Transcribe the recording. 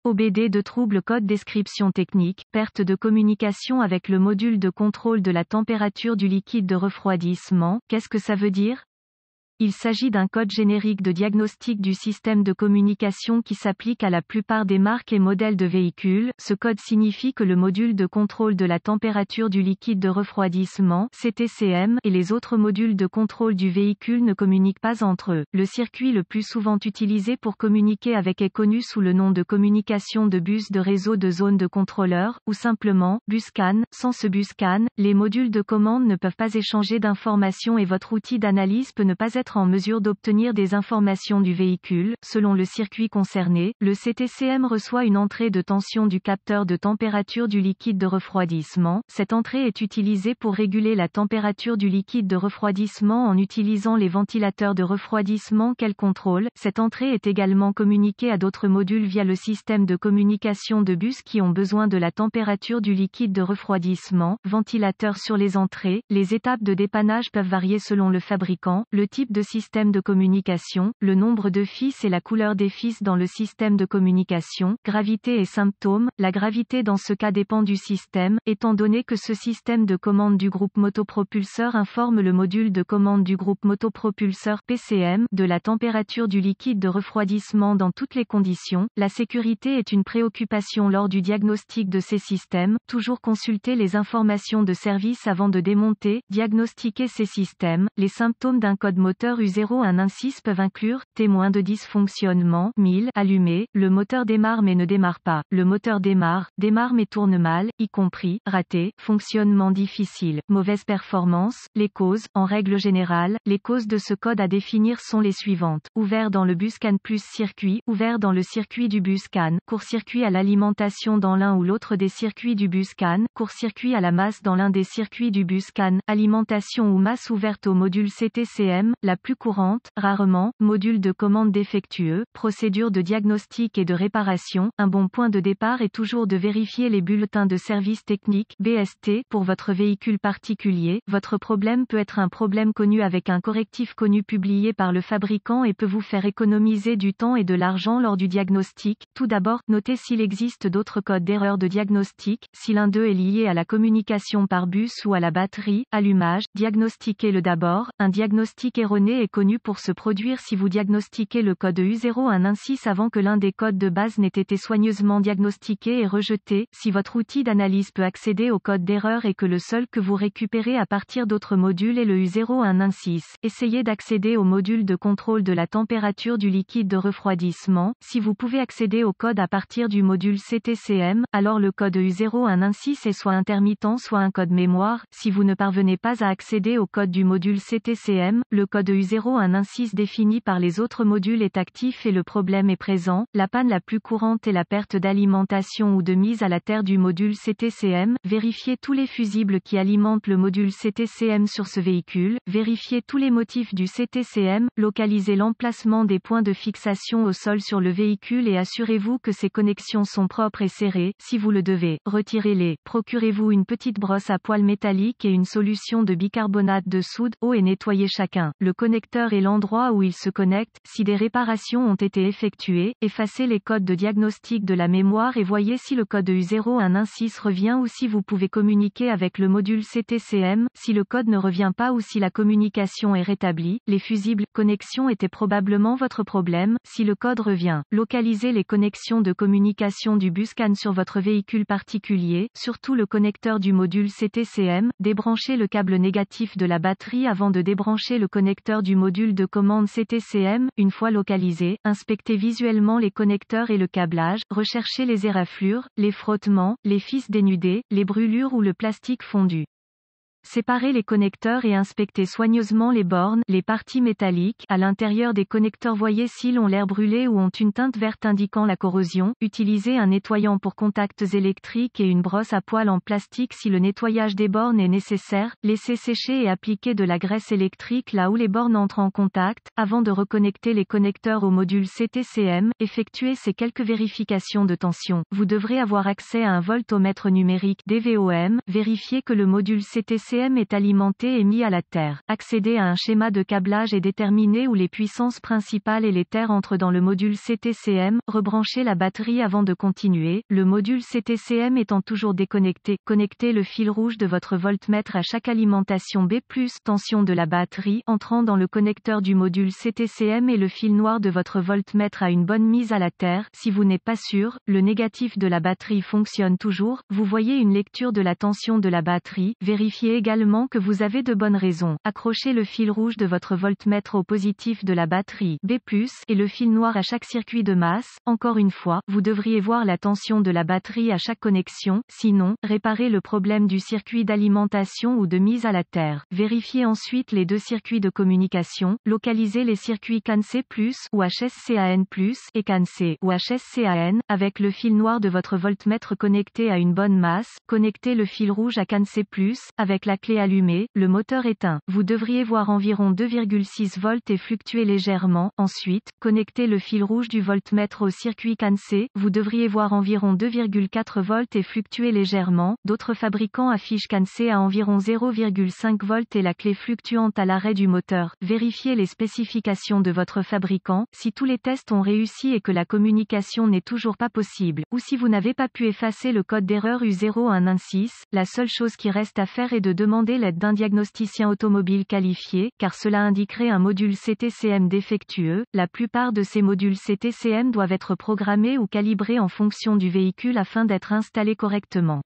OBD de trouble code description technique, perte de communication avec le module de contrôle de la température du liquide de refroidissement. Qu'est-ce que ça veut dire? Il s'agit d'un code générique de diagnostic du système de communication qui s'applique à la plupart des marques et modèles de véhicules. Ce code signifie que le module de contrôle de la température du liquide de refroidissement (CTCM) et les autres modules de contrôle du véhicule ne communiquent pas entre eux. Le circuit le plus souvent utilisé pour communiquer avec est connu sous le nom de communication de bus de réseau de zone de contrôleur, ou simplement bus CAN. Sans ce bus CAN, les modules de commande ne peuvent pas échanger d'informations et votre outil d'analyse peut ne pas être en mesure d'obtenir des informations du véhicule. Selon le circuit concerné, le CTCM reçoit une entrée de tension du capteur de température du liquide de refroidissement. Cette entrée est utilisée pour réguler la température du liquide de refroidissement en utilisant les ventilateurs de refroidissement qu'elle contrôle. Cette entrée est également communiquée à d'autres modules via le système de communication de bus qui ont besoin de la température du liquide de refroidissement. Ventilateur sur les entrées. Les étapes de dépannage peuvent varier selon le fabricant, le type de système de communication, le nombre de fils et la couleur des fils dans le système de communication. Gravité et symptômes. La gravité dans ce cas dépend du système, étant donné que ce système de commande du groupe motopropulseur informe le module de commande du groupe motopropulseur PCM de la température du liquide de refroidissement dans toutes les conditions. La sécurité est une préoccupation lors du diagnostic de ces systèmes. Toujours consulter les informations de service avant de démonter, diagnostiquer ces systèmes. Les symptômes d'un code moteur U0116 peuvent inclure témoin de dysfonctionnement, 1000, allumé, le moteur démarre mais ne démarre pas, le moteur démarre mais tourne mal, y compris, raté, fonctionnement difficile, mauvaise performance. Les causes, en règle générale, les causes de ce code à définir sont les suivantes. Ouvert dans le bus CAN plus circuit, ouvert dans le circuit du bus CAN, court-circuit à l'alimentation dans l'un ou l'autre des circuits du bus CAN, court-circuit à la masse dans l'un des circuits du bus CAN, alimentation ou masse ouverte au module CTCM, la plus courante, rarement, module de commande défectueux, procédure de diagnostic et de réparation. Un bon point de départ est toujours de vérifier les bulletins de service technique, BST, pour votre véhicule particulier. Votre problème peut être un problème connu avec un correctif connu publié par le fabricant et peut vous faire économiser du temps et de l'argent lors du diagnostic. Tout d'abord, notez s'il existe d'autres codes d'erreur de diagnostic, si l'un d'eux est lié à la communication par bus ou à la batterie. Allumage, diagnostiquez-le d'abord. Un diagnostic erroné est connu pour se produire si vous diagnostiquez le code U0116 avant que l'un des codes de base n'ait été soigneusement diagnostiqué et rejeté. Si votre outil d'analyse peut accéder au code d'erreur et que le seul que vous récupérez à partir d'autres modules est le U0116, essayez d'accéder au module de contrôle de la température du liquide de refroidissement. Si vous pouvez accéder au code à partir du module CTCM, alors le code U0116 est soit intermittent soit un code mémoire. Si vous ne parvenez pas à accéder au code du module CTCM, le code U0116 défini par les autres modules est actif et le problème est présent. La panne la plus courante est la perte d'alimentation ou de mise à la terre du module CTCM. Vérifiez tous les fusibles qui alimentent le module CTCM sur ce véhicule. Vérifiez tous les motifs du CTCM. Localisez l'emplacement des points de fixation au sol sur le véhicule et assurez-vous que ces connexions sont propres et serrées. Si vous le devez, retirez-les. Procurez-vous une petite brosse à poils métallique et une solution de bicarbonate de soude, eau et nettoyez chacun. Le connecteur et l'endroit où il se connecte. Si des réparations ont été effectuées, effacez les codes de diagnostic de la mémoire et voyez si le code U0116 revient ou si vous pouvez communiquer avec le module CTCM. Si le code ne revient pas ou si la communication est rétablie, les fusibles connexions étaient probablement votre problème. Si le code revient, localisez les connexions de communication du bus CAN sur votre véhicule particulier, surtout le connecteur du module CTCM. Débranchez le câble négatif de la batterie avant de débrancher le connecteur du module de commande CTCM. Une fois localisé, inspectez visuellement les connecteurs et le câblage, recherchez les éraflures, les frottements, les fils dénudés, les brûlures ou le plastique fondu. Séparez les connecteurs et inspectez soigneusement les bornes, les parties métalliques, à l'intérieur des connecteurs. Voyez s'ils ont l'air brûlés ou ont une teinte verte indiquant la corrosion. Utilisez un nettoyant pour contacts électriques et une brosse à poils en plastique si le nettoyage des bornes est nécessaire. Laissez sécher et appliquez de la graisse électrique là où les bornes entrent en contact. Avant de reconnecter les connecteurs au module CTCM, effectuez ces quelques vérifications de tension. Vous devrez avoir accès à un voltomètre numérique DVOM. Vérifiez que le module CTCM CTCM est alimenté et mis à la terre. Accédez à un schéma de câblage et déterminez où les puissances principales et les terres entrent dans le module CTCM. Rebranchez la batterie avant de continuer. Le module CTCM étant toujours déconnecté, connectez le fil rouge de votre voltmètre à chaque alimentation B+, tension de la batterie entrant dans le connecteur du module CTCM et le fil noir de votre voltmètre à une bonne mise à la terre. Si vous n'êtes pas sûr, le négatif de la batterie fonctionne toujours. Vous voyez une lecture de la tension de la batterie. Vérifiez également que vous avez de bonnes raisons. Accrochez le fil rouge de votre voltmètre au positif de la batterie B+, et le fil noir à chaque circuit de masse. Encore une fois, vous devriez voir la tension de la batterie à chaque connexion. Sinon, réparez le problème du circuit d'alimentation ou de mise à la terre. Vérifiez ensuite les deux circuits de communication. Localisez les circuits CAN C+, ou HSCAN+, et CAN C, ou HSCAN, avec le fil noir de votre voltmètre connecté à une bonne masse. Connectez le fil rouge à CAN C+, avec la clé allumée, le moteur éteint. Vous devriez voir environ 2,6 volts et fluctuer légèrement. Ensuite, connectez le fil rouge du voltmètre au circuit CAN C. Vous devriez voir environ 2,4 volts et fluctuer légèrement. D'autres fabricants affichent CAN C à environ 0,5 volts et la clé fluctuante à l'arrêt du moteur. Vérifiez les spécifications de votre fabricant. Si tous les tests ont réussi et que la communication n'est toujours pas possible, ou si vous n'avez pas pu effacer le code d'erreur U0116, la seule chose qui reste à faire est de demander l'aide d'un diagnosticien automobile qualifié, car cela indiquerait un module CTCM défectueux. La plupart de ces modules CTCM doivent être programmés ou calibrés en fonction du véhicule afin d'être installés correctement.